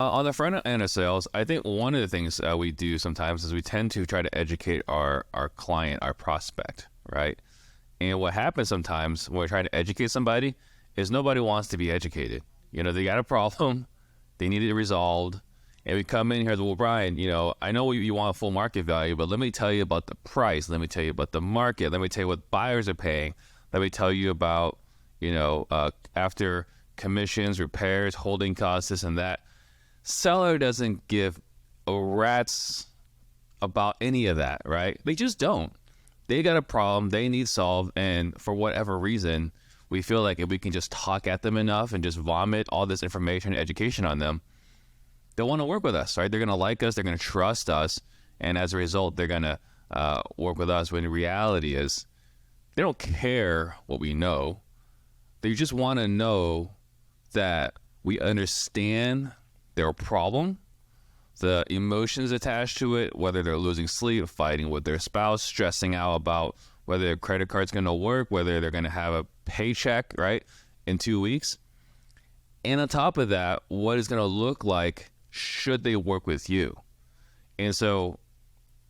On the front end of sales, I think one of the things we do sometimes is we tend to try to educate our client, our prospect, right? And what happens sometimes when we're trying to educate somebody is nobody wants to be educated. They got a problem, they need it resolved, and we come in here, well, Brian, I know you want full market value, but let me tell you about the price. Let me tell you about the market. Let me tell you what buyers are paying. Let me tell you about, after commissions, repairs, holding costs, this and that. Seller doesn't give a rat's about any of that, right? They just don't. They got a problem they need solved, and for whatever reason, we feel like if we can just talk at them enough and just vomit all this information and education on them, they'll want to work with us, right? They're going to like us, they're going to trust us, and as a result, they're going to work with us, when the reality is they don't care what we know. They just want to know that we understand their problem, the emotions attached to it, whether they're losing sleep, fighting with their spouse, stressing out about whether their credit card's going to work, whether they're going to have a paycheck, right, in 2 weeks. And on top of that, what it's going to look like should they work with you. And so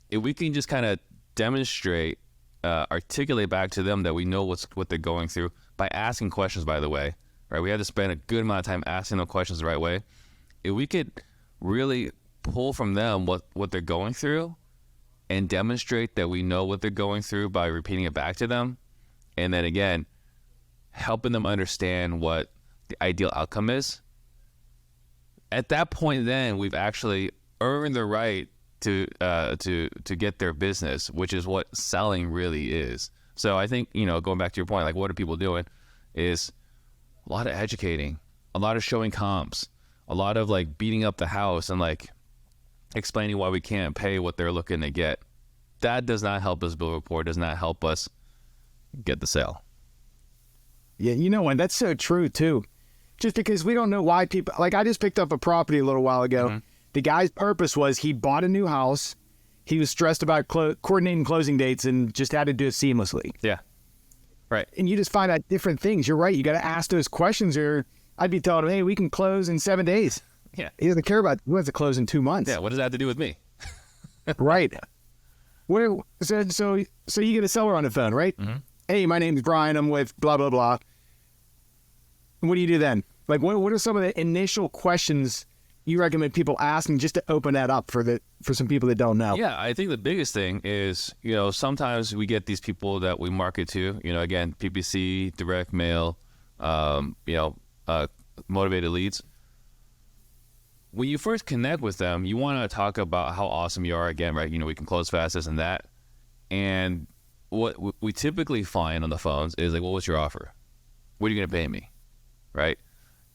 if we can just kind of demonstrate, articulate back to them that we know what they're going through by asking questions, by the way, right? We have to spend a good amount of time asking them questions the right way. If we could really pull from them what they're going through and demonstrate that we know what they're going through by repeating it back to them, and then again, helping them understand what the ideal outcome is, at that point then we've actually earned the right to get their business, which is what selling really is. So I think, going back to your point, like what are people doing, is a lot of educating, a lot of showing comps, a lot of like beating up the house and like explaining why we can't pay what they're looking to get. That does not help us build rapport, does not help us get the sale. Yeah, and that's so true too. Just because we don't know why people, like I just picked up a property a little while ago. Mm-hmm. The guy's purpose was he bought a new house. He was stressed about coordinating closing dates and just had to do it seamlessly. Yeah, right. And you just find out different things. You're right. You got to ask those questions, or I'd be telling him, hey, we can close in 7 days. Yeah. He doesn't care about who has to close in 2 months. Yeah, what does that have to do with me? Right. So you get a seller on the phone, right? Mm-hmm. Hey, my name's Brian. I'm with blah, blah, blah. And what do you do then? Like, what are some of the initial questions you recommend people asking just to open that up for some people that don't know? Yeah, I think the biggest thing is, sometimes we get these people that we market to, again, PPC, direct mail, motivated leads. When you first connect with them, you want to talk about how awesome you are again, right? We can close fast, this and that. And what we typically find on the phones is like, well, what's your offer? What are you going to pay me? Right?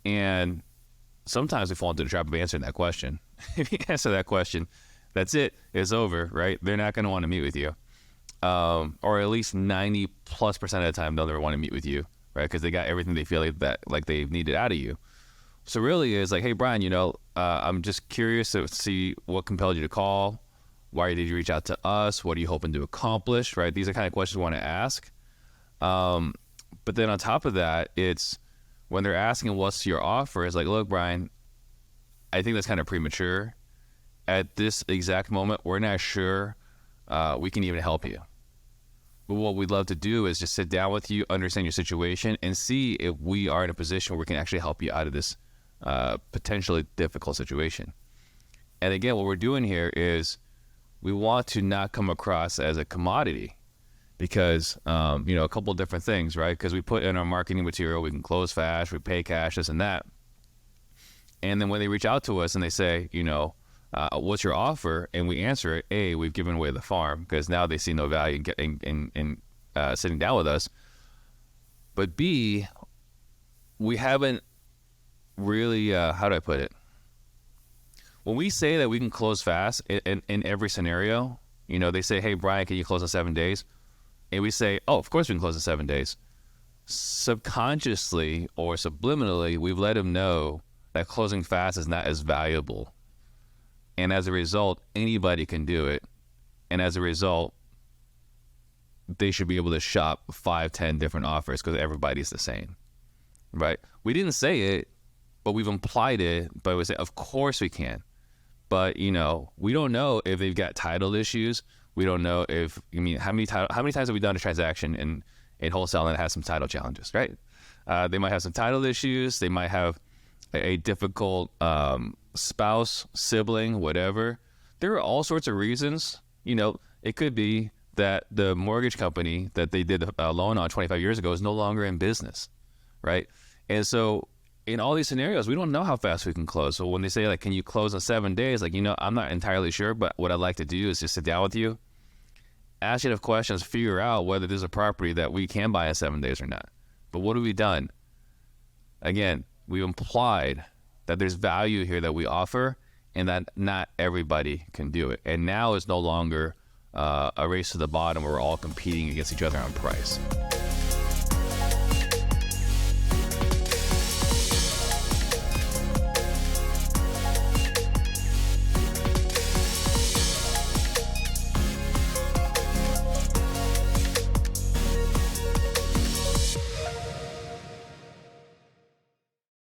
And sometimes we fall into the trap of answering that question. If you answer that question, that's it. It's over, right? They're not going to want to meet with you. Or at least 90+% of the time, they'll never want to meet with you, right? Because they got everything they feel like they've needed out of you. So really it's like, hey, Brian, I'm just curious to see what compelled you to call. Why did you reach out to us? What are you hoping to accomplish, right? These are kind of questions we want to ask. But then on top of that, it's when they're asking what's your offer, it's like, look, Brian, I think that's kind of premature. At this exact moment, we're not sure we can even help you. But what we'd love to do is just sit down with you, understand your situation, and see if we are in a position where we can actually help you out of this potentially difficult situation. And again, what we're doing here is we want to not come across as a commodity because, a couple of different things, right? Because we put in our marketing material, we can close fast, we pay cash, this and that. And then when they reach out to us and they say, what's your offer? And we answer it, A, we've given away the farm because now they see no value in sitting down with us. But B, we haven't really, how do I put it? When we say that we can close fast in every scenario, they say, hey, Brian, can you close in 7 days? And we say, oh, of course we can close in 7 days. Subconsciously or subliminally, we've let them know that closing fast is not as valuable. And as a result, anybody can do it. And as a result, they should be able to shop 5, 10 different offers because everybody's the same, right? We didn't say it. but we've implied it. But we say, of course we can. But we don't know if they've got title issues. We don't know if how many times have we done a transaction in wholesale and it has some title challenges, right? They might have some title issues. They might have a difficult spouse, sibling, whatever. There are all sorts of reasons. It could be that the mortgage company that they did a loan on 25 years ago is no longer in business, right? And so in all these scenarios, we don't know how fast we can close. So when they say, like, can you close in 7 days? Like, I'm not entirely sure, but what I'd like to do is just sit down with you, ask you enough questions, figure out whether there's a property that we can buy in 7 days or not. But what have we done? Again, we've implied that there's value here that we offer and that not everybody can do it. And now it's no longer a race to the bottom where we're all competing against each other on price.